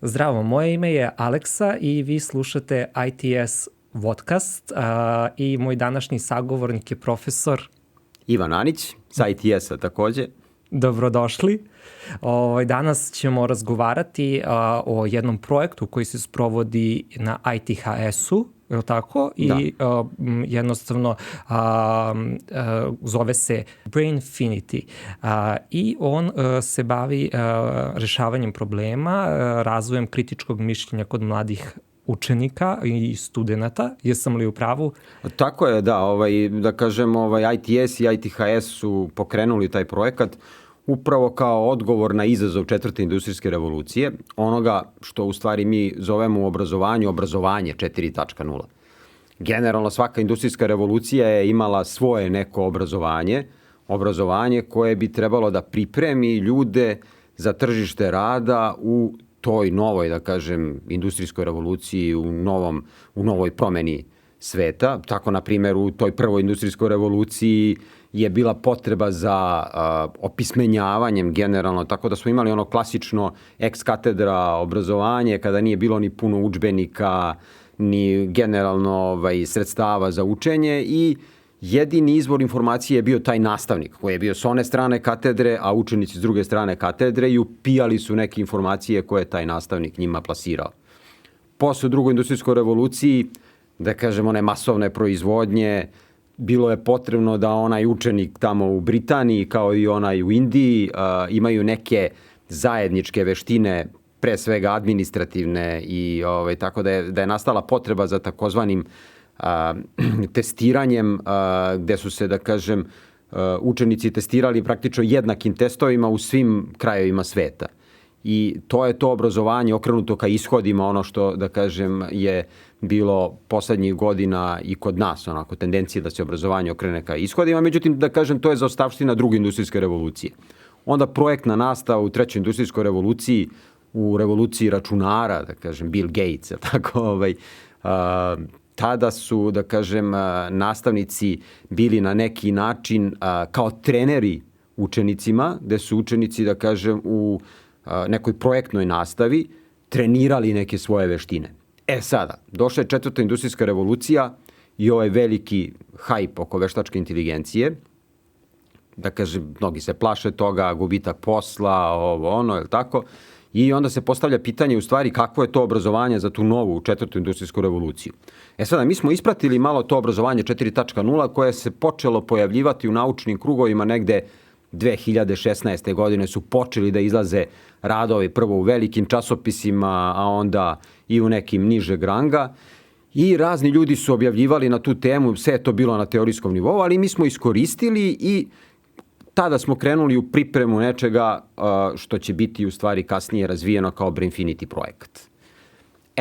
Zdravo, moje ime je Aleksa i vi slušate ITS Vodcast i moj današnji sagovornik je profesor Ivan Anić, sa ITS-a takođe. Dobrodošli. Danas ćemo razgovarati o jednom projektu koji se sprovodi na ITHS-u, je li tako? Da. I jednostavno zove se Brainfinity i on se bavi rešavanjem problema, razvojem kritičkog mišljenja kod mladih učenika i studenta. Jesam li u pravu? Tako je, da. Da kažem, ITS i ITHS su pokrenuli taj projekat upravo kao odgovor na izazov četvrte industrijske revolucije, onoga što u stvari mi zovemo u obrazovanju obrazovanje 4.0. Generalno svaka industrijska revolucija je imala svoje neko obrazovanje koje bi trebalo da pripremi ljude za tržište rada u toj novoj, da kažem, industrijskoj revoluciji, u novoj promeni sveta. Tako, na primjer, u toj prvoj industrijskoj revoluciji je bila potreba za opismenjavanjem generalno, tako da smo imali ono klasično ex katedra obrazovanje, kada nije bilo ni puno udžbenika, ni generalno sredstava za učenje i jedini izvor informacije je bio taj nastavnik koji je bio s one strane katedre, a učenici s druge strane katedre i upijali su neke informacije koje je taj nastavnik njima plasirao. Posle drugoj industrijskoj revoluciji, da kažem, one masovne proizvodnje, bilo je potrebno da onaj učenik tamo u Britaniji kao i onaj u Indiji imaju neke zajedničke veštine, pre svega administrativne i tako da je nastala potreba za takozvanim testiranjem gde su se, da kažem, učenici testirali praktično jednakim testovima u svim krajevima sveta. I to je to obrazovanje okrenuto ka ishodima, ono što, da kažem, je bilo poslednjih godina i kod nas, onako, tendencije da se obrazovanje okrene ka ishodima. Međutim, da kažem, to je zaostavština druge industrijske revolucije. Onda projektna nastava u trećoj industrijskoj revoluciji, u revoluciji računara, da kažem, Bill Gates, tako, tada su, da kažem, nastavnici bili na neki način kao treneri učenicima, gde su učenici, da kažem, u nekoj projektnoj nastavi trenirali neke svoje veštine. Sada, došla je četvrta industrijska revolucija i ovaj veliki hajp oko veštačke inteligencije. Da kažem, mnogi se plaše toga, gubitak posla, je li tako? I onda se postavlja pitanje u stvari kakvo je to obrazovanje za tu novu četvrtu industrijsku revoluciju. Sada, mi smo ispratili malo to obrazovanje 4.0 koje se počelo pojavljivati u naučnim krugovima negde 2016. godine su počeli da izlaze radovi prvo u velikim časopisima, a onda i u nekim nižeg ranga. I razni ljudi su objavljivali na tu temu, sve je to bilo na teorijskom nivou, ali mi smo iskoristili i tada smo krenuli u pripremu nečega što će biti u stvari kasnije razvijeno kao Brainfinity projekat.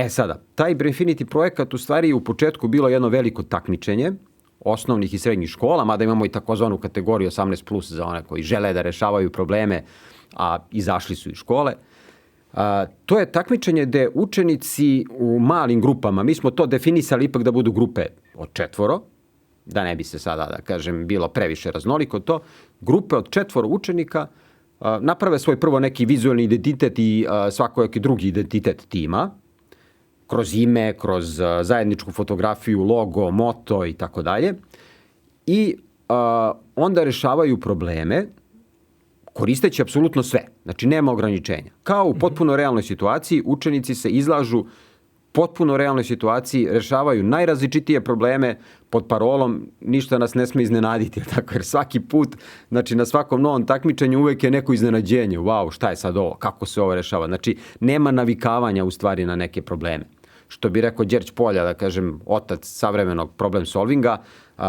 Sada, taj Brainfinity projekat u stvari je u početku bilo jedno veliko takmičenje osnovnih i srednjih škola, mada imamo i takozvanu kategoriju 18+, za one koji žele da rešavaju probleme, a izašli su iz škole. To je takmičenje gde učenici u malim grupama, mi smo to definisali ipak da budu grupe od 4, da ne bi se sada, da kažem, bilo previše raznoliko to, grupe od 4 učenika naprave svoj prvo neki vizualni identitet i svakojaki drugi identitet tima, kroz ime, kroz zajedničku fotografiju, logo, moto i tako dalje. I onda rešavaju probleme koristeći apsolutno sve. Znači, nema ograničenja. Kao u potpuno realnoj situaciji, učenici se izlažu potpuno realnoj situaciji, rešavaju najrazličitije probleme pod parolom ništa nas ne sme iznenaditi. Tako, jer svaki put, znači na svakom novom takmičenju uvek je neko iznenađenje. Wow, šta je sad ovo? Kako se ovo rešava? Znači, nema navikavanja u stvari na neke probleme. Što bi rekao Đerć Polja, da kažem, otac savremenog problem solvinga,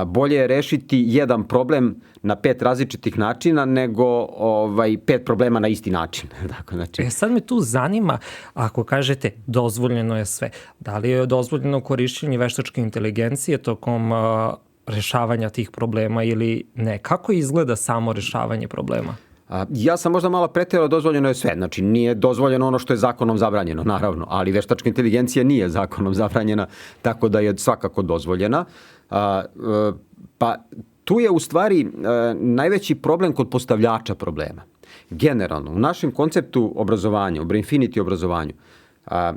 bolje je rešiti jedan problem na 5 različitih načina nego 5 problema na isti način. Tako, znači. Sad me tu zanima, ako kažete dozvoljeno je sve, da li je dozvoljeno korišćenje veštačke inteligencije tokom rešavanja tih problema ili ne? Kako izgleda samo rešavanje problema? Ja sam možda malo preterao, dozvoljeno je sve. Znači, nije dozvoljeno ono što je zakonom zabranjeno, naravno, ali veštačka inteligencija nije zakonom zabranjena, tako da je svakako dozvoljena. Pa tu je u stvari najveći problem kod postavljača problema. Generalno, u našem konceptu obrazovanja, u Brainfinity obrazovanju,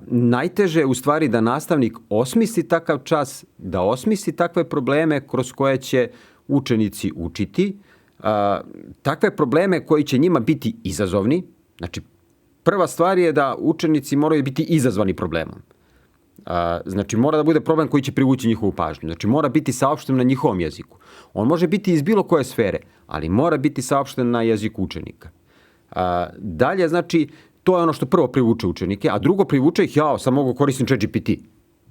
Najteže je u stvari da nastavnik osmisli takav čas, da osmisli takve probleme kroz koje će učenici učiti, takve probleme koji će njima biti izazovni. Znači, prva stvar je da učenici moraju biti izazvani problemom. Znači, mora da bude problem koji će privući njihovu pažnju. Znači, mora biti saopšten na njihovom jeziku. On može biti iz bilo koje sfere, ali mora biti saopšten na jeziku učenika. Dalje, znači, to je ono što prvo privuče učenike, a drugo privuče ih, sad mogu koristim ChatGPT.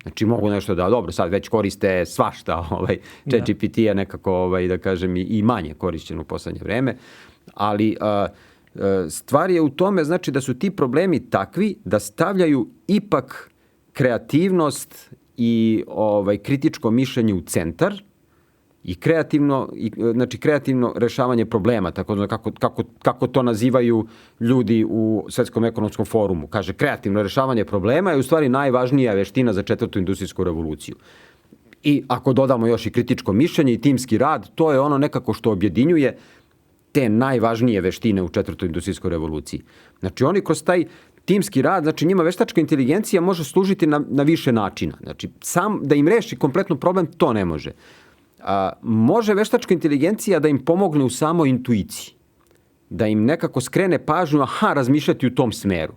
Znači, mogu nešto dobro, sad već koriste svašta, ChatGPT je nekako, da kažem, i manje korišćen u poslednje vreme, ali stvar je u tome, znači, da su ti problemi takvi da stavljaju ipak kreativnost i kritičko mišljenje u centar i kreativno rešavanje problema, tako da kako to nazivaju ljudi u Svetskom ekonomskom forumu. Kaže, kreativno rešavanje problema je u stvari najvažnija veština za 4. industrijsku revoluciju. I ako dodamo još i kritičko mišljenje i timski rad, to je ono nekako što objedinjuje te najvažnije veštine u 4. industrijskoj revoluciji. Znači, oni kroz taj timski rad, znači njima veštačka inteligencija može služiti na više načina. Znači, sam da im reši kompletno problem, to ne može. Može veštačka inteligencija da im pomogne u samoj intuiciji. Da im nekako skrene pažnju, razmišljati u tom smeru.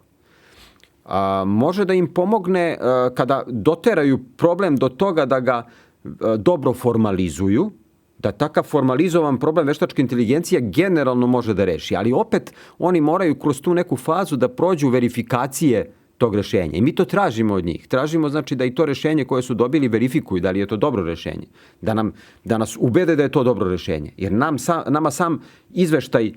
Može da im pomogne kada doteraju problem do toga da ga dobro formalizuju, da takav formalizovan problem veštačka inteligencija generalno može da reši. Ali opet oni moraju kroz tu neku fazu da prođu verifikacije tog rešenja. I mi to tražimo od njih. Tražimo, znači, da i to rešenje koje su dobili verifikuju da li je to dobro rešenje. Da nas ubede da je to dobro rešenje. Jer nama sam izveštaj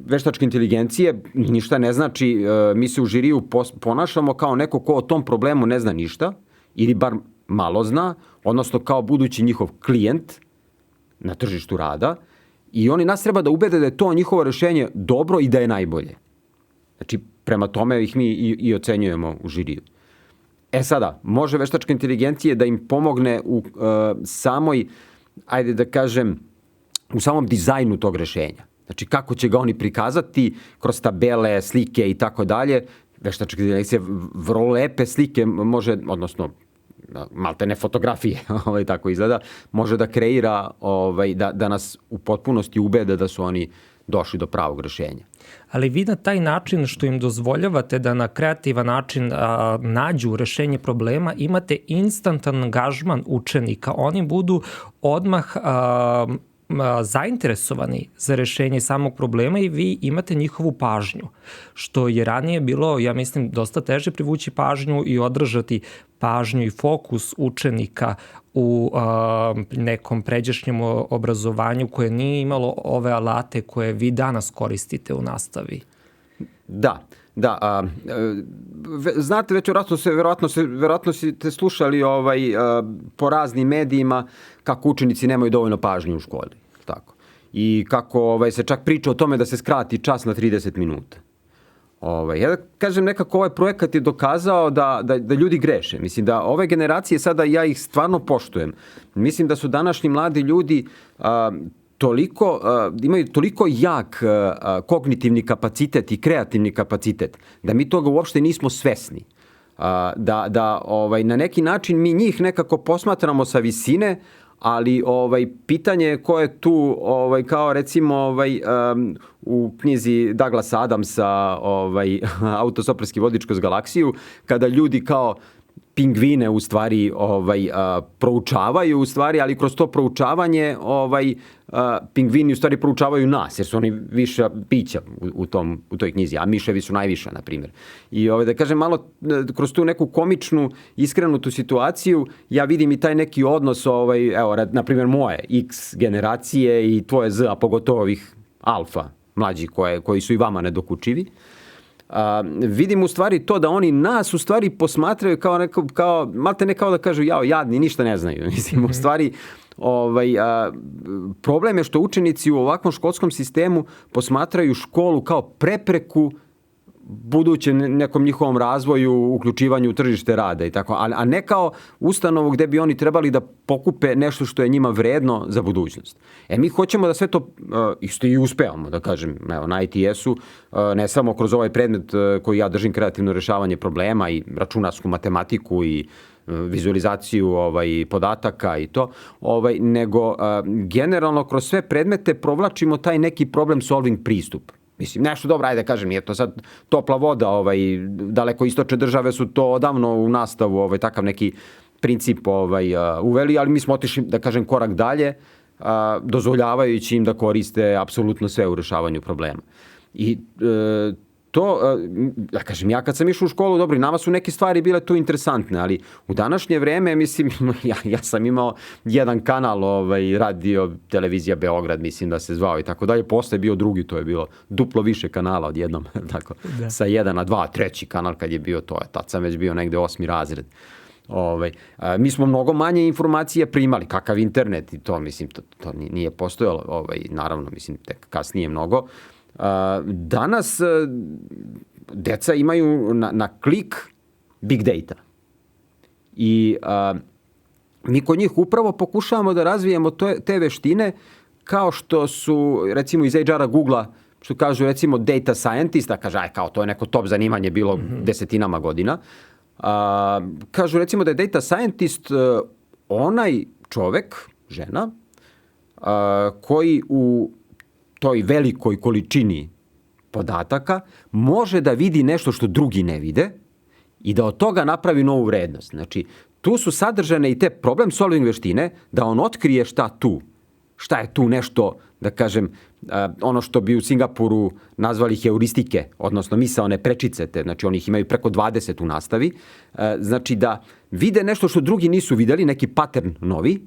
veštačke inteligencije ništa ne znači. Mi se u žiriju ponašamo kao neko ko o tom problemu ne zna ništa ili bar malo zna, odnosno kao budući njihov klijent na tržištu rada, i oni nas treba da ubede da je to njihovo rešenje dobro i da je najbolje. Znači, prema tome ih mi i ocenjujemo u žiriju. Sada, može veštačka inteligencija da im pomogne u samoj, ajde da kažem, u samom dizajnu tog rešenja. Znači, kako će ga oni prikazati kroz tabele, slike i tako dalje. Veštačka inteligencija vrlo lepe slike može, odnosno malte ne fotografije, tako izgleda, može da kreira, da nas u potpunosti ubede da su oni došli do pravog rešenja. Ali vi na taj način što im dozvoljavate da na kreativan način nađu rešenje problema, imate instantan angažman učenika. Oni budu odmah zainteresovani za rešenje samog problema i vi imate njihovu pažnju. Što je ranije bilo, ja mislim, dosta teže privući pažnju i održati pažnju i fokus učenika u nekom pređašnjem obrazovanju koje nije imalo ove alate koje vi danas koristite u nastavi. Da. Znate, već verovatno ste slušali po raznim medijima kako učenici nemaju dovoljno pažnje u školi. Tako. I kako se čak priča o tome da se skrati čas na 30 minuta. Ja da kažem, nekako ovaj projekat je dokazao da ljudi greše. Mislim da ove generacije sada, ja ih stvarno poštujem. Mislim da su današnji mladi ljudi imaju toliko jak kognitivni kapacitet i kreativni kapacitet da mi toga uopšte nismo svesni. Da na neki način mi njih nekako posmatramo sa visine, ali pitanje je ko je tu, kao recimo u knjizi Douglasa Adamsa Autosopravski vodič kroz galaksiju, kada ljudi kao pingvine u stvari proučavaju u stvari, ali kroz to proučavanje pingvini u stvari proučavaju nas, jer su oni viša bića u toj knjizi, a miševi su najviša, na primjer. I da kažem, malo kroz tu neku komičnu, iskrenu tu situaciju, ja vidim i taj neki odnos, evo, na primjer, moje X generacije i tvoje Z, a pogotovo ovih alfa mlađi koji su i vama nedokučivi. Vidim u stvari to da oni nas u stvari posmatraju kao malte ne kao da kažu jadni, ništa ne znaju. Mislim, u stvari problem je što učenici u ovakvom školskom sistemu posmatraju školu kao prepreku budućem nekom njihovom razvoju, uključivanju u tržište rada i tako, a ne kao ustanovu gde bi oni trebali da pokupe nešto što je njima vredno za budućnost. Mi hoćemo da sve to isto i uspevamo, da kažem, evo, na ITS-u, ne samo kroz ovaj predmet koji ja držim, kreativno rešavanje problema i računarsku matematiku i vizualizaciju podataka i to, nego generalno kroz sve predmete provlačimo taj neki problem solving pristup. Mislim, nešto dobro, ajde da kažem, nije to sad topla voda, daleko istočne države su to odavno u nastavu, takav neki princip uveli, ali mi smo otišli, da kažem, korak dalje, dozvoljavajući im da koriste apsolutno sve u rešavanju problema. I to, da kažem, ja kad sam išao u školu, dobro, nama su neke stvari bile tu interesantne, ali u današnje vreme, mislim, ja sam imao jedan kanal, radio, televizija Beograd, mislim da se zvao i tako dalje, posle je bio drugi, to je bilo duplo više kanala odjednom, tako, sa 1 na 2, treći kanal kad je bio to, tad sam već bio negde 8. razred. Mi smo mnogo manje informacije primali, kakav internet i to, mislim, to nije postojalo, naravno, mislim, tek kasnije mnogo. Danas deca imaju na klik big data i mi kod njih upravo pokušavamo da razvijemo te veštine kao što su recimo iz HR-a Google-a, što kažu recimo data scientist, kaže kao to je neko top zanimanje bilo desetinama godina. Kažu recimo da je data scientist onaj čovek, žena, koji u toj velikoj količini podataka može da vidi nešto što drugi ne vide i da od toga napravi novu vrednost. Znači, tu su sadržane i te problem solving veštine da on otkrije šta je tu nešto, da kažem, ono što bi u Singapuru nazvali heuristike, odnosno misaone prečice, znači oni ih imaju preko 20 u nastavi, znači da vide nešto što drugi nisu videli, neki pattern novi,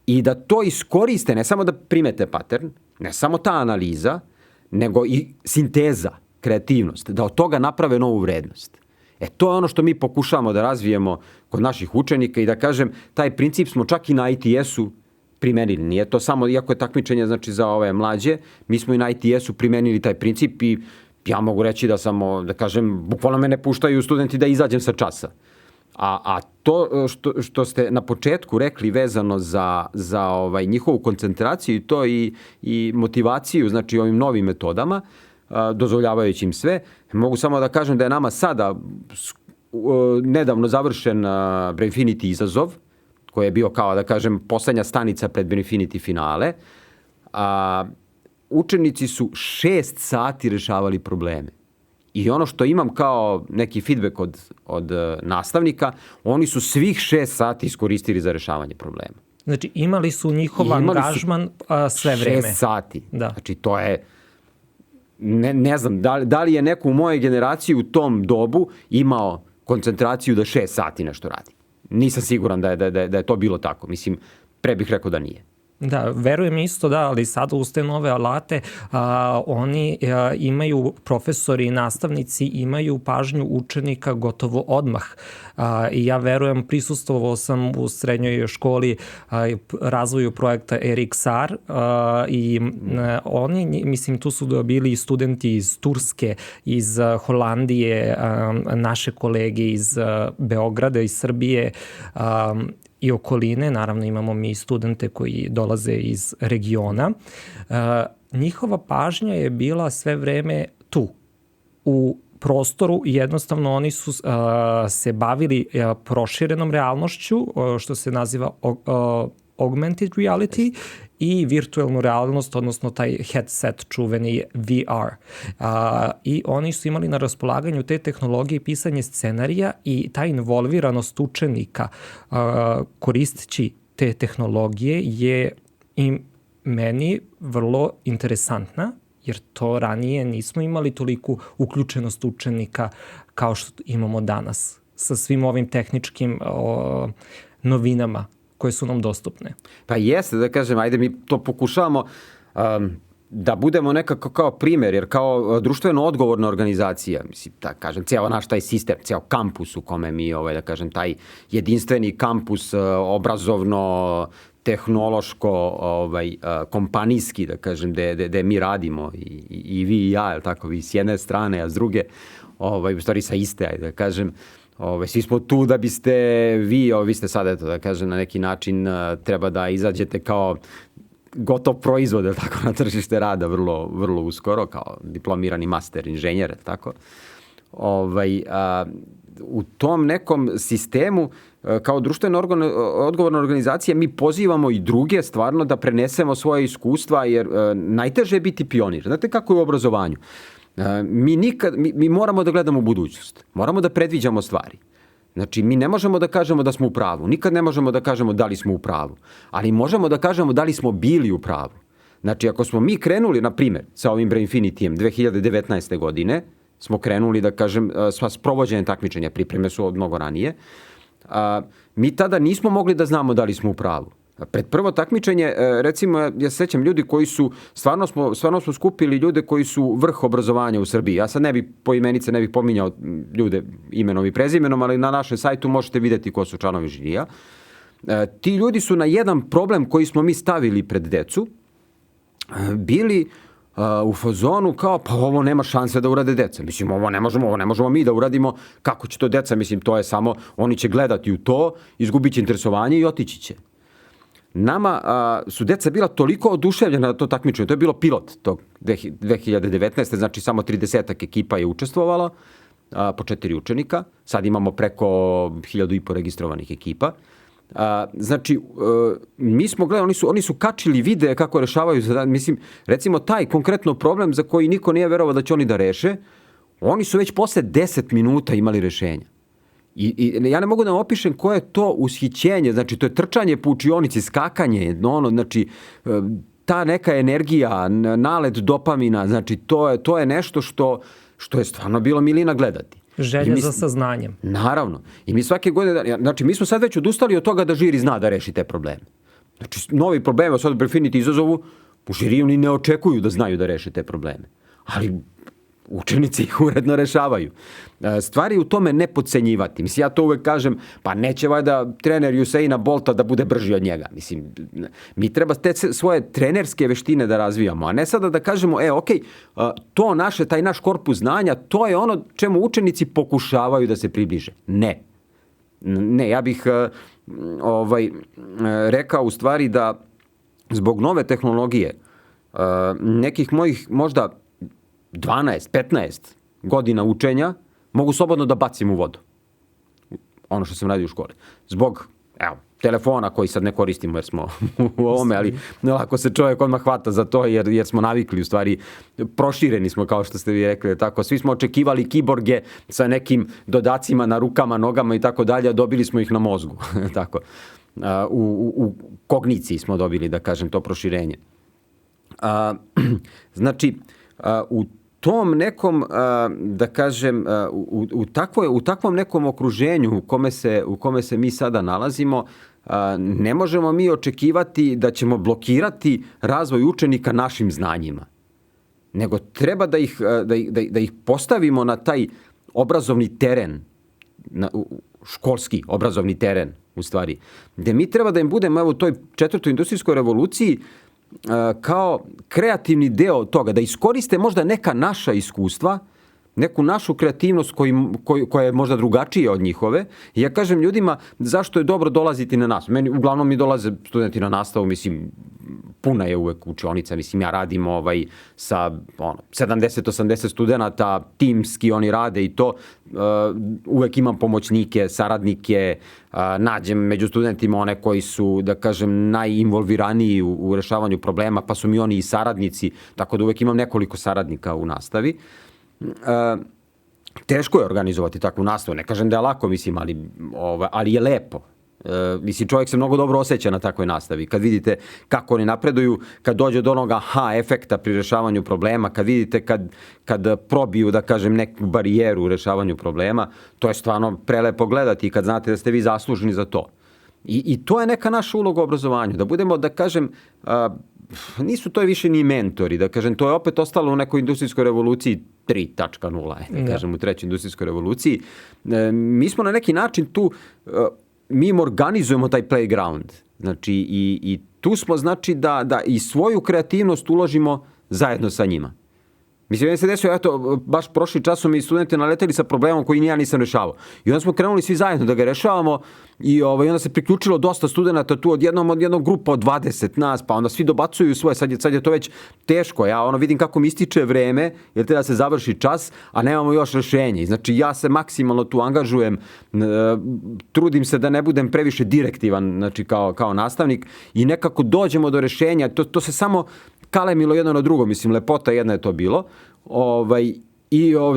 i da to iskoriste, ne samo da primete pattern, ne samo ta analiza, nego i sinteza, kreativnost, da od toga naprave novu vrednost. To je ono što mi pokušavamo da razvijemo kod naših učenika i da kažem, taj princip smo čak i na ITS-u primenili. Nije to samo, iako je takmičenje znači za ove mlađe, mi smo i na ITS-u primenili taj princip i ja mogu reći da samo, da kažem, bukvalno me ne puštaju studenti da izađem sa časa. A to što ste na početku rekli vezano za njihovu koncentraciju i motivaciju, znači ovim novim metodama, dozvoljavajući im sve, mogu samo da kažem da je nama sada nedavno završen Brainfinity izazov, koji je bio kao, da kažem, poslednja stanica pred Brainfinity finale. Učenici su 6 sati rešavali probleme. I ono što imam kao neki feedback od nastavnika, oni su svih 6 sati iskoristili za rešavanje problema. Znači imali su njihov angažman sve vreme. 6 sati. Da. Znači to je, ne znam, da li je neko u mojoj generaciji u tom dobu imao koncentraciju da 6 sati nešto radi. Nisam siguran da je to bilo tako. Mislim, pre bih rekao da nije. Da, verujem isto da, ali sada uz te nove alate oni imaju, profesori i nastavnici imaju pažnju učenika gotovo odmah. I ja verujem, prisustvovao sam u srednjoj školi razvoju projekta ERIXAR i oni, mislim, tu su bili studenti iz Turske, iz Holandije, naše kolege iz Beograda, iz Srbije, i okoline, naravno imamo mi studente koji dolaze iz regiona. Njihova pažnja je bila sve vreme tu, u prostoru, jednostavno oni su se bavili proširenom realnošću, što se naziva augmented reality, i virtualnu realnost, odnosno taj headset čuveni VR. I oni su imali na raspolaganju te tehnologije, pisanje scenarija i ta involviranost učenika koristeći te tehnologije je i meni vrlo interesantna, jer to ranije nismo imali toliku uključenost učenika kao što imamo danas sa svim ovim tehničkim novinama koje su nam dostupne. Pa jeste, da kažem, ajde mi to pokušavamo da budemo nekako kao primer, jer kao društveno odgovorna organizacija, mislim, da kažem, cijel naš taj sistem, cijel kampus u kome mi, da kažem, taj jedinstveni kampus obrazovno, tehnološko, kompanijski, da kažem, gde mi radimo i vi i ja, je li tako, vi s jedne strane, a s druge, u stvari sa iste, ajde da kažem, svi smo tu da biste vi ste sad, eto, da kažem, na neki način treba da izađete kao gotov proizvod, je tako, na tržište rada vrlo, vrlo uskoro, kao diplomirani master inženjer, je tako. U tom nekom sistemu, kao društveno odgovorna organizacija, mi pozivamo i druge stvarno da prenesemo svoje iskustva, jer najteže je biti pionir. Znate kako je u obrazovanju? Mi moramo da gledamo u budućnost. Moramo da predviđamo stvari. Znači, mi ne možemo da kažemo da smo u pravu. Nikad ne možemo da kažemo da li smo u pravu. Ali možemo da kažemo da li smo bili u pravu. Znači, ako smo mi krenuli, na primjer, sa ovim Brainfinitijem 2019. godine, smo krenuli, da kažem, sva sprovođenje takmičenja, pripreme su od mnogo ranije, mi tada nismo mogli da znamo da li smo u pravu. Pred prvo takmičenje, recimo, ja se sećam ljudi koji su, stvarno smo skupili ljude koji su vrh obrazovanja u Srbiji. Ja sad ne bih pominjao ljude imenom i prezimenom, ali na našem sajtu možete vidjeti ko su članovi žirija. Ti ljudi su na jedan problem koji smo mi stavili pred decu bili u fazonu kao, pa ovo nema šanse da urade deca. Mislim, ovo ne možemo mi da uradimo. Kako će to deca? Mislim, to je samo, oni će gledati u to, izgubit će interesovanje i otići će. Nama su deca bila toliko oduševljena na to takmičenje. To je bilo pilot tog 2019. Znači, samo 30 ekipa je učestvovalo, po 4 učenika. Sad imamo preko 1500 registrovanih ekipa. Znači, mi smo gledali, oni su kačili videe kako rešavaju, mislim, recimo taj konkretno problem za koji niko nije verovao da će oni da reše, oni su već posle 10 minuta imali rešenja. I ja ne mogu da vam opišem koje je to ushićenje, znači to je trčanje po učionici, skakanje, znači ta neka energija, nalet dopamina, znači to je nešto što je stvarno bilo milina gledati. Želja za saznanjem. Naravno. I mi svake godine, znači mi smo sad već odustali od toga da žiri zna da reši te probleme. Znači novi probleme, sad Brainfinity izazovu, u žiriju ni ne očekuju da znaju da reše te probleme. Ali učenici ih uredno rešavaju. Stvari u tome ne podcenjivati. Mislim, ja to uvek kažem, pa neće valjda trener Usaina Bolta da bude brži od njega. Mislim, mi treba te svoje trenerske veštine da razvijamo, a ne sada da kažemo, to taj naš korpus znanja, to je ono čemu učenici pokušavaju da se približe. Ne, ja bih rekao u stvari da zbog nove tehnologije, nekih mojih možda 12, 15 godina učenja mogu slobodno da bacim u vodu. Ono što sam radio u školi. Zbog, telefona koji sad ne koristimo jer smo u ovome, ali lako se čovjek odmah hvata za to jer smo navikli, u stvari prošireni smo, kao što ste vi rekli, tako. Svi smo očekivali kiborge sa nekim dodacima na rukama, nogama i tako dalje, a dobili smo ih na mozgu. Tako. U kogniciji smo dobili, da kažem, to proširenje. Znači, u tom nekom, da kažem, u takvom nekom okruženju u kome se mi sada nalazimo, ne možemo mi očekivati da ćemo blokirati razvoj učenika našim znanjima. Nego treba da ih postavimo na taj obrazovni teren, školski obrazovni teren, u stvari, gde mi treba da im budemo u toj 4. industrijskoj revoluciji kao kreativni deo toga, da iskoriste možda neka naša iskustva, neku našu kreativnost koja je možda drugačija od njihove. I ja kažem ljudima zašto je dobro dolaziti na nastavu. Uglavnom mi dolaze studenti na nastavu, mislim, puna je uvek učionica, mislim, ja radim sa 70-80 studenata, timski oni rade i to, uvek imam pomoćnike, saradnike, nađem među studentima one koji su, da kažem, najinvolviraniji u rešavanju problema, pa su mi oni i saradnici, tako da uvek imam nekoliko saradnika u nastavi. Teško je organizovati takvu nastavu, ne kažem da je lako, mislim, ali je lepo. Mislim, čovjek se mnogo dobro osjeća na takvoj nastavi. Kad vidite kako oni napreduju, kad dođe do onoga efekta pri rešavanju problema, kad vidite kad probiju, da kažem, neku barijeru u rešavanju problema, to je stvarno prelepo gledati, kad znate da ste vi zaslužni za to. I to je neka naša uloga u obrazovanju, da budemo, da kažem, nisu to više ni mentori, da kažem, to je opet ostalo u nekoj industrijskoj revoluciji 3.0, da kažem, u 3. industrijskoj revoluciji. Mi smo na neki način tu, mi im organizujemo taj playground. Znači, i tu smo, znači, da i svoju kreativnost uložimo zajedno sa njima. Mislim, meni se desio, eto, baš prošli čas su mi studenti naleteli sa problemom koji ja nisam rešavao. I onda smo krenuli svi zajedno da ga rešavamo i onda se priključilo dosta studenta tu od jednog grupa od 20 nas, pa onda svi dobacuju svoje, sad je to već teško. Ja vidim kako mi ističe vreme, jer treba da se završi čas, a nemamo još rešenje. Znači, ja se maksimalno tu angažujem, trudim se da ne budem previše direktivan, znači, kao nastavnik i nekako dođemo do rešenja. To se samo kalemilo jedno na drugo, mislim, lepota jedna je to bilo.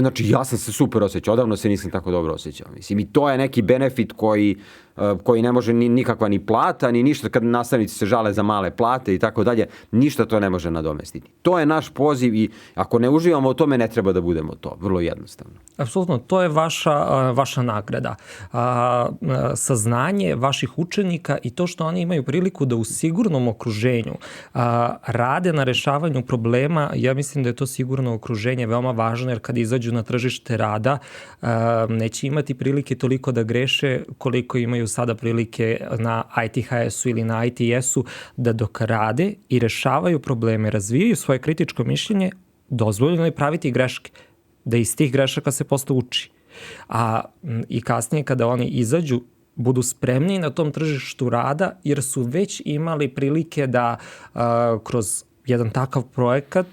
Znači, ja sam se super osjećao, odavno se nisam tako dobro osjećao. Mislim, i to je neki benefit koji ne može nikakva ni plata, ni ništa, kad nastavnici se žale za male plate i tako dalje, ništa to ne može nadomestiti. To je naš poziv i ako ne uživamo u tome, ne treba da budemo to. Vrlo jednostavno. Apsolutno, to je vaša nagrada. Saznanje vaših učenika i to što oni imaju priliku da u sigurnom okruženju rade na rešavanju problema, ja mislim da je to sigurno okruženje veoma važno, jer kad izađu na tržište rada, neće imati prilike toliko da greše koliko imaju sada prilike na ITHS-u ili na ITS-u, da dok rade i rešavaju probleme, razvijaju svoje kritičko mišljenje, dozvoljeno je praviti greške, da iz tih grešaka se posle uči. I kasnije kada oni izađu, budu spremni na tom tržištu rada, jer su već imali prilike da kroz jedan takav projekat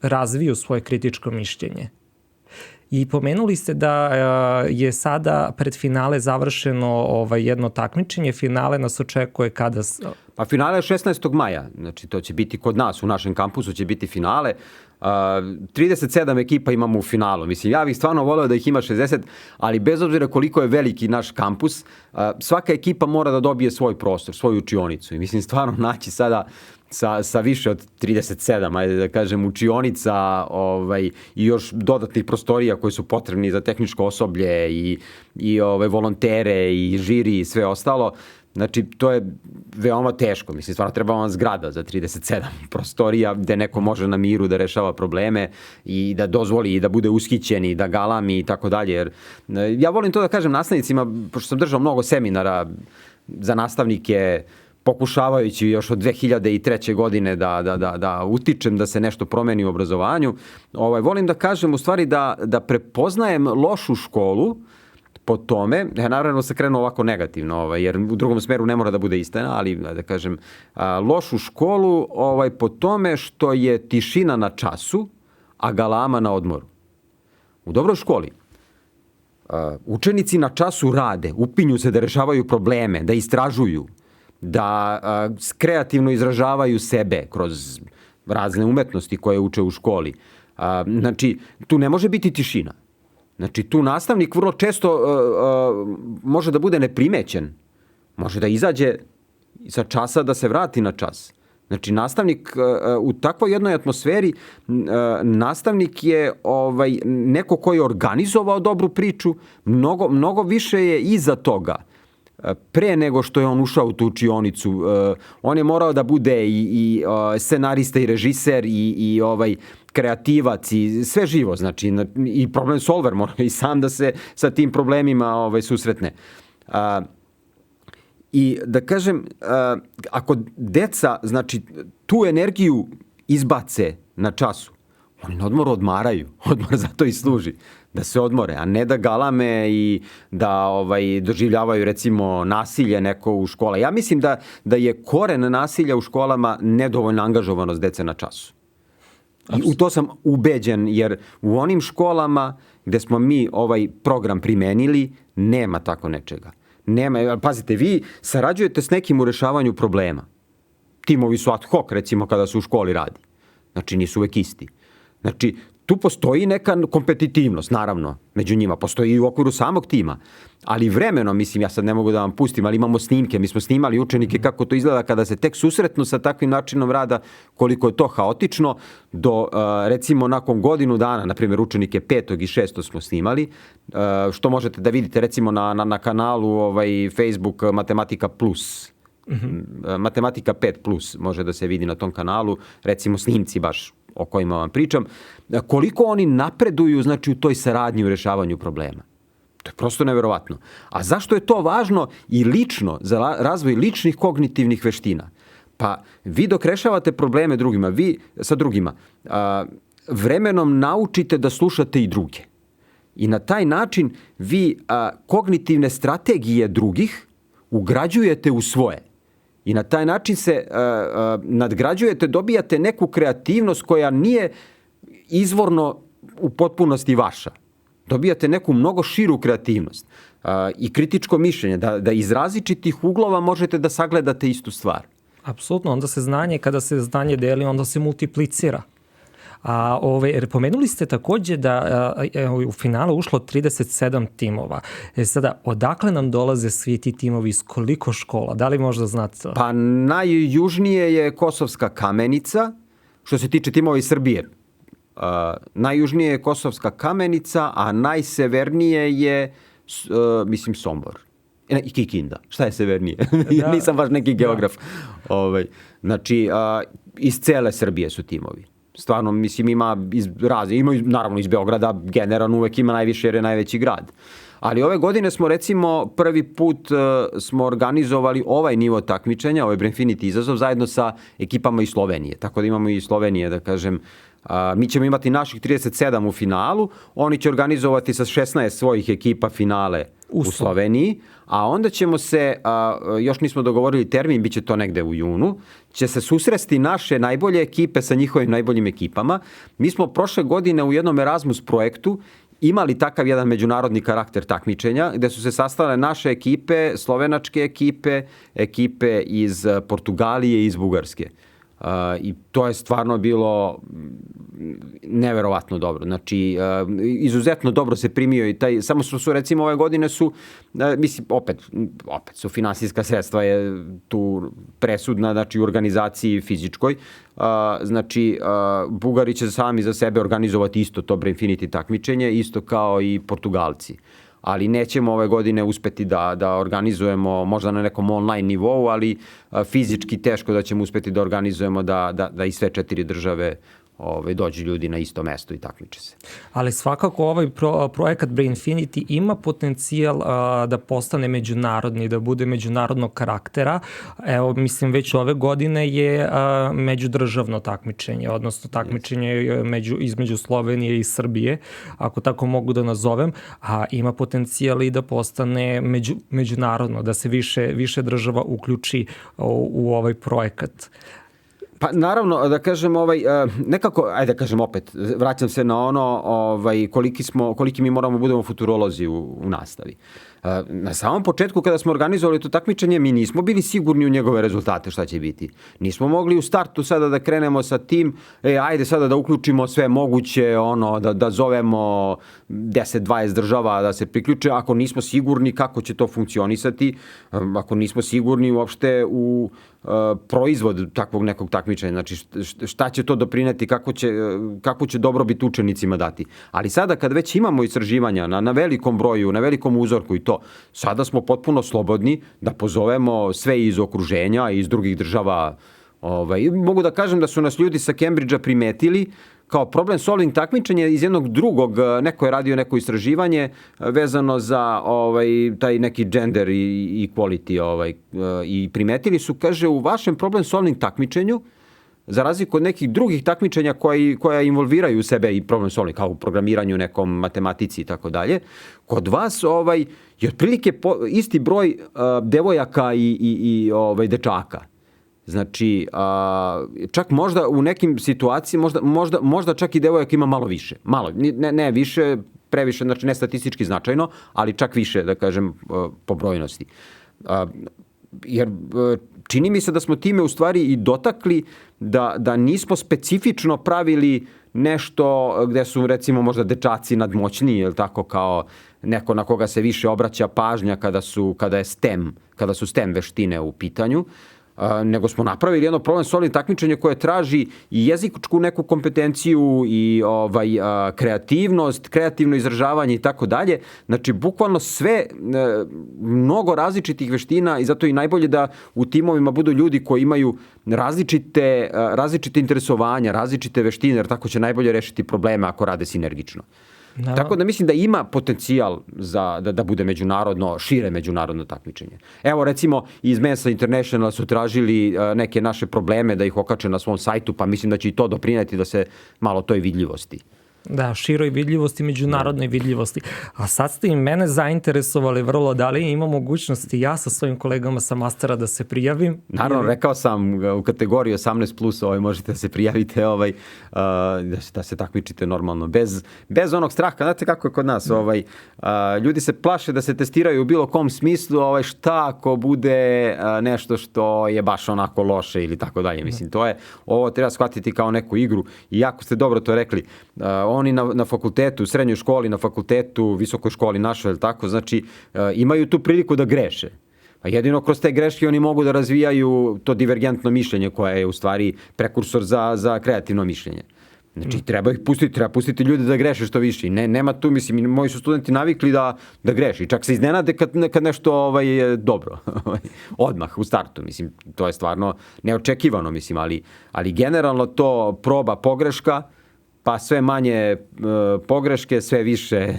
razviju svoje kritičko mišljenje. I pomenuli ste da je sada pred finale završeno jedno takmičenje. Finale nas očekuje kada? Pa finale je 16. maja. Znači, to će biti kod nas, u našem kampusu će biti finale. 37 ekipa imamo u finalu. Mislim, ja bih stvarno voleo da ih ima 60, ali bez obzira koliko je veliki naš kampus, svaka ekipa mora da dobije svoj prostor, svoju učionicu. I mislim, stvarno naći sada sa više od 37, ajde da kažem, učionica i još dodatnih prostorija koji su potrebni za tehničko osoblje i volontere i žiri i sve ostalo. Znači, to je veoma teško. Mislim, stvarno treba vam zgrada za 37 prostorija gde neko može na miru da rešava probleme i da dozvoli i da bude ushićen i da galami i tako dalje. Jer ja volim to da kažem nastavnicima, pošto sam držao mnogo seminara za nastavnike, pokušavajući još od 2003. godine da utičem da se nešto promeni u obrazovanju. Volim da kažem u stvari da prepoznajem lošu školu po tome, naravno se krenuo ovako negativno, jer u drugom smeru ne mora da bude istina, ali da kažem, lošu školu po tome što je tišina na času, a galama na odmoru. U dobroj školi učenici na času rade, upinju se da rešavaju probleme, da istražuju, da kreativno izražavaju sebe kroz razne umetnosti koje uče u školi. Znači, tu ne može biti tišina. Znači, tu nastavnik vrlo često može da bude neprimećen. Može da izađe sa časa da se vrati na čas. Znači, nastavnik u takvoj jednoj atmosferi, nastavnik je neko koji je organizovao dobru priču, mnogo više je iza toga. Pre nego što je on ušao u tu učionicu, on je morao da bude i scenarista i režiser i kreativac i sve živo, znači i problem solver mora i sam da se sa tim problemima susretne. I da kažem, ako deca, znači, tu energiju izbace na času, oni na odmoru odmaraju, odmor zato i služi, da se odmore, a ne da galame i da doživljavaju recimo nasilje neko u škola. Ja mislim da je koren nasilja u školama nedovoljna angažovanost dece na času. I u to sam ubeđen, jer u onim školama gde smo mi ovaj program primenili, nema tako nečega. Nema, pazite, vi sarađujete s nekim u rešavanju problema. Timovi su ad hoc, recimo, kada su u školi radi. Znači, nisu uvek isti. Znači, tu postoji neka kompetitivnost, naravno, među njima. Postoji i u okviru samog tima. Ali vremenom, mislim, ja sad ne mogu da vam pustim, ali imamo snimke. Mi smo snimali učenike kako to izgleda kada se tek susretnu sa takvim načinom rada, koliko je to haotično. Do, recimo, nakon godinu dana, na primjer, učenike 5. i 6. smo snimali, što možete da vidite, recimo, na kanalu Facebook Matematika Plus. Matematika 5 plus može da se vidi na tom kanalu, recimo snimci baš o kojima vam pričam, koliko oni napreduju, znači, u toj saradnji u rešavanju problema. To je prosto neverovatno. A zašto je to važno i lično, za razvoj ličnih kognitivnih veština? Pa vi dok rešavate probleme sa drugima, vremenom naučite da slušate i druge. I na taj način vi kognitivne strategije drugih ugrađujete u svoje. I na taj način se nadgrađujete, dobijate neku kreativnost koja nije izvorno u potpunosti vaša. Dobijate neku mnogo širu kreativnost i kritičko mišljenje, da iz različitih uglova možete da sagledate istu stvar. Apsolutno, onda se kada se znanje deli, onda se multiplicira. Pomenuli ste takođe da u finalu ušlo 37 timova. Sada, odakle nam dolaze svi ti timovi, iz koliko škola? Da li možda znate to? Pa najjužnije je Kosovska Kamenica, što se tiče timova iz Srbije. Najjužnije je Kosovska Kamenica, a najsevernije je, Sombor. I Kikinda. Šta je severnije? Ja nisam baš neki geograf. Znači, iz cele Srbije su timovi. Stvarno, ima naravno iz Beograda, generalno uvek ima najviše jer je najveći grad. Ali ove godine smo recimo prvi put smo organizovali ovaj nivo takmičenja, ovaj Brainfinity izazov, zajedno sa ekipama iz Slovenije. Tako da imamo i Slovenije, da kažem, mi ćemo imati naših 37 u finalu, oni će organizovati sa 16 svojih ekipa finale u Sloveniji, a onda ćemo se, još nismo dogovorili termin, bit će to negde u junu, će se susresti naše najbolje ekipe sa njihovim najboljim ekipama. Mi smo prošle godine u jednom Erasmus projektu imali takav jedan međunarodni karakter takmičenja, gde su se sastale naše ekipe, slovenačke ekipe iz Portugalije i iz Bugarske. I to je stvarno bilo neverovatno dobro. Znači, izuzetno dobro se primio i taj, samo su recimo ove godine opet su finansijska sredstva je tu presudna, znači u organizaciji fizičkoj. Znači, Bugari će sami za sebe organizovati isto to Brainfinity takmičenje, isto kao i Portugalci. Ali nećemo ove godine uspeti da organizujemo možda na nekom online nivou, ali fizički teško da ćemo uspeti da organizujemo da i sve 4 države dođu ljudi na isto mesto i takmiče se. Ali svakako ovaj projekat Brainfinity ima potencijal da postane međunarodni, da bude međunarodnog karaktera. Evo, mislim, već ove godine je međudržavno takmičenje, odnosno takmičenje između Slovenije i Srbije, ako tako mogu da nazovem, a ima potencijal i da postane međunarodno, da se više država uključi u ovaj projekat. Pa naravno, da kažem, nekako, ajde da kažem opet, vraćam se na ono koliki mi moramo budemo futurolozi u nastavi. Na samom početku kada smo organizovali to takmičenje, mi nismo bili sigurni u njegove rezultate šta će biti. Nismo mogli u startu sada da krenemo sa tim, ajde sada da uključimo sve moguće, da zovemo 10-20 država da se priključe, ako nismo sigurni kako će to funkcionisati, ako nismo sigurni uopšte u proizvod takvog nekog takmičenja, znači šta će to doprineti, kako će dobrobit učenicima dati. Ali sada kad već imamo istraživanja na velikom broju, na velikom uzorku i to, sada smo potpuno slobodni da pozovemo sve iz okruženja, iz drugih država. Mogu da kažem da su nas ljudi sa Cambridgea primetili kao problem solving takmičenje iz jednog drugog, neko je radio neko istraživanje vezano za taj neki gender equality i primetili su, kaže, u vašem problem solving takmičenju, za razliku od nekih drugih takmičenja koja involviraju u sebe i problem solving, kao u programiranju, nekom matematici i tako dalje, kod vas je otprilike isti broj devojaka i dečaka. Znači, čak možda u nekim situacijama, možda čak i devojaka ima malo više. Malo, ne više, previše, znači ne statistički značajno, ali čak više, da kažem, po brojnosti. Jer čini mi se da smo time u stvari i dotakli da nismo specifično pravili nešto gde su recimo možda dečaci nadmoćniji, ili tako, kao neko na koga se više obraća pažnja kada su STEM veštine u pitanju, nego smo napravili jedno problem solving takmičenje koje traži i jezičku neku kompetenciju i kreativnost, kreativno izražavanje i tako dalje. Znači, bukvalno sve, mnogo različitih veština i zato i najbolje da u timovima budu ljudi koji imaju različite interesovanja, različite veštine, jer tako će najbolje rešiti probleme ako rade sinergično. Tako da mislim da ima potencijal da bude šire međunarodno takmičenje. Evo recimo iz Mensa International su tražili neke naše probleme da ih okače na svom sajtu, pa mislim da će i to doprineti da se malo toj vidljivosti. Da, široj vidljivosti, međunarodnoj vidljivosti. A sad ste i mene zainteresovali vrlo, da li ima mogućnosti ja sa svojim kolegama sa mastera da se prijavim? Naravno, rekao sam u kategoriji 18+, možete da se prijavite, da se takmičite normalno, bez onog straha. Znate kako je kod nas, ljudi se plaše da se testiraju u bilo kom smislu, šta ako bude nešto što je baš onako loše ili tako dalje. Mislim, ovo treba shvatiti kao neku igru i jako ste dobro to rekli. Oni na fakultetu, srednjoj školi, na fakultetu, visokoj školi našoj, tako, znači imaju tu priliku da greše. A jedino kroz te greške oni mogu da razvijaju to divergentno mišljenje koje je u stvari prekursor za kreativno mišljenje. Znači treba pustiti ljude da greše što više. Nema tu, mislim, moji su studenti navikli da greši. Čak se iznenade kad nešto je dobro. Odmah, u startu, mislim, to je stvarno neočekivano, mislim, ali generalno to proba pogreška, pa sve manje pogreške, sve više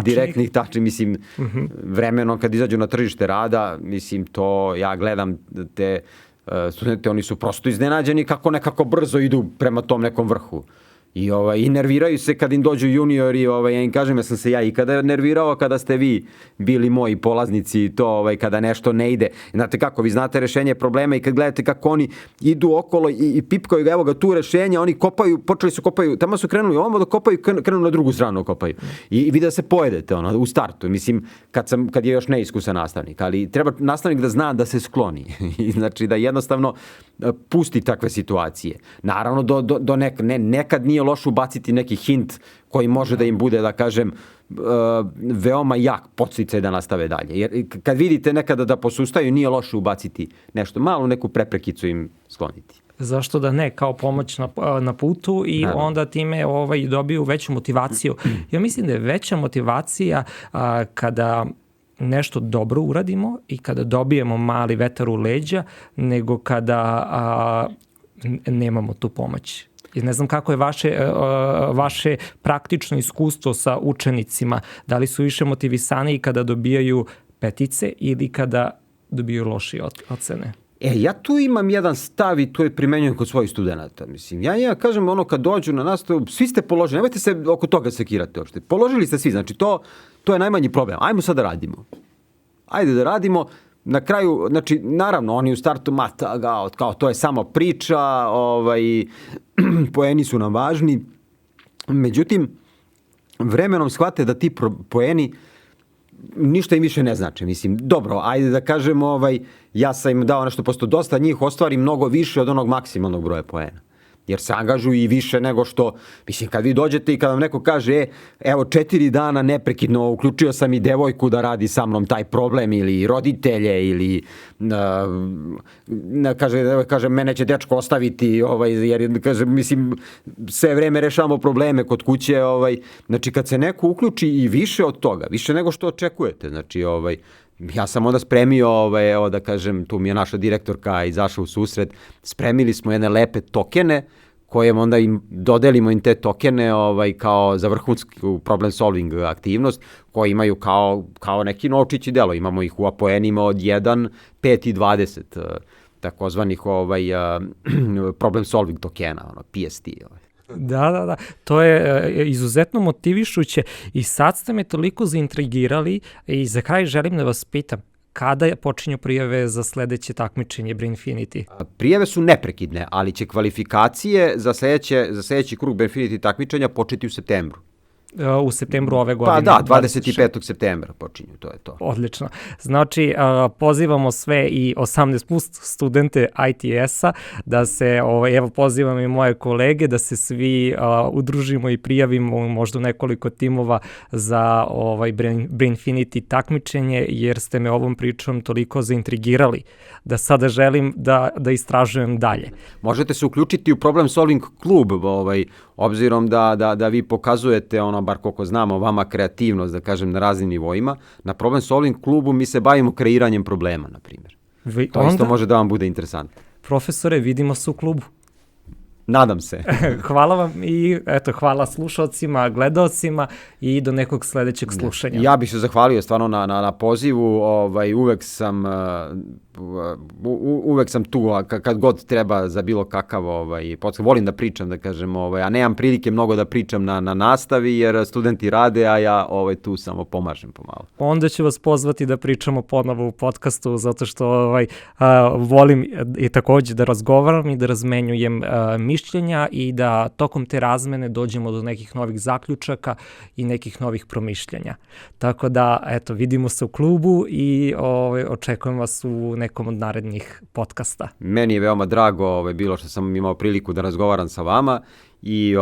direktnih tačnih, mislim, vremenom kad izađu na tržište rada, mislim, to ja gledam te studente, oni su prosto iznenađeni kako nekako brzo idu prema tom nekom vrhu. I nerviraju se kad im dođu juniori, ja im kažem, ja sam se i kada nervirao, kada ste vi bili moji polaznici, to kada nešto ne ide. Znate kako, vi znate rešenje problema i kad gledate kako oni idu okolo i pipkaju ga, evo ga tu rešenje, oni kopaju, počeli su kopaju, tamo su krenuli ovamo da kopaju, krenu na drugu stranu kopaju. I vi da se pojedete u startu, mislim, kad je još neiskusan nastavnik, ali treba nastavnik da zna da se skloni. Znači da jednostavno pusti takve situacije. Naravno, nekad nije loše ubaciti neki hint koji može da im bude, da kažem, veoma jak podsticaj da nastave dalje. Jer kad vidite nekada da posustaju, nije loše ubaciti nešto, malo neku preprekicu im skloniti. Zašto da ne, kao pomoć na putu i onda time dobiju veću motivaciju. Ja mislim da je veća motivacija kada nešto dobro uradimo i kada dobijemo mali vetar u leđa, nego kada nemamo tu pomoć. I ne znam kako je vaše praktično iskustvo sa učenicima. Da li su više motivisani kada dobijaju petice ili kada dobijaju loše ocene? Ja tu imam jedan stav i to je primenjujem kod svojih studenta. Mislim, ja kažem kad dođu na nastavu, svi ste položili, nemojte se oko toga sekirati uopšte. Položili ste svi, znači to je najmanji problem. Ajmo sad da radimo. Ajde da radimo. Na kraju, znači, naravno, oni u startu kao to je samo priča, poeni su nam važni. Međutim, vremenom shvate da ti poeni ništa im više ne znači. Mislim, dobro, ajde da kažem, ja sam im dao nešto, posto dosta njih ostvari mnogo više od onog maksimalnog broja poena. Jer se angažuju i više nego što, mislim, kad vi dođete i kad vam neko kaže, evo 4 dana neprekidno uključio sam i devojku da radi sa mnom taj problem ili roditelje ili kaže mene će dečko ostaviti jer kaže, mislim, sve vreme rešavamo probleme kod kuće, znači kad se neko uključi i više od toga, više nego što očekujete, znači ja sam onda spremio, evo da kažem, tu mi je naša direktorka izašla u susret, spremili smo jedne lepe tokene koje onda im dodelimo im te tokene kao za vrhunsku problem solving aktivnost koje imaju kao neki novčići delo. Imamo ih u apoenima od 1, 5 i 20 takozvanih problem solving tokena, PST. Da. To je izuzetno motivišuće i sad ste me toliko zaintrigirali i za kraj želim da vas pitam, kada počinju prijave za sledeće takmičenje Brainfinity? Prijave su neprekidne, ali će kvalifikacije za sledeći krug Brainfinity takmičenja početi u septembru. U septembru ove godine. Pa da, 25. septembra počinju, to je to. Odlično. Znači, pozivamo sve i 18+ studente ITS-a da se, evo pozivam i moje kolege da se svi udružimo i prijavimo možda nekoliko timova za Brainfinity takmičenje, jer ste me ovom pričom toliko zaintrigirali da sada želim da istražujem dalje. Možete se uključiti u Problem Solving klub, obzirom da vi pokazujete bar koliko znamo, vama kreativnost, da kažem, na raznim nivoima. Na Problem Solving klubu mi se bavimo kreiranjem problema, na primjer. To isto može da vam bude interesantno. Profesore, vidimo se u klubu. Nadam se. Hvala vam i eto, hvala slušalcima, gledaocima i do nekog sledećeg slušanja. Ja bih se zahvalio stvarno na pozivu, uvek sam tu kad god treba za bilo kakav podcast. Volim da pričam, da kažem, a nemam prilike mnogo da pričam na nastavi jer studenti rade, a ja tu samo pomažem pomalo. Onda ću vas pozvati da pričamo ponovo u podcastu zato što volim i takođe da razgovaram i da razmenjujem mišljenja i da tokom te razmene dođemo do nekih novih zaključaka i nekih novih promišljenja. Tako da, eto, vidimo se u klubu i očekujem vas u nekom od narednih podcasta. Meni je veoma drago bilo što sam imao priliku da razgovaram sa vama i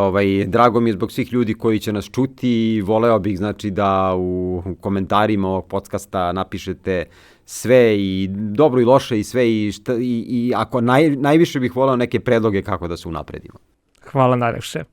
drago mi je zbog svih ljudi koji će nas čuti i voleo bih znači da u komentarima ovog podcasta napišete sve i dobro i loše i sve i ako najviše bih voleo neke predloge kako da se unapredimo. Hvala najlepše.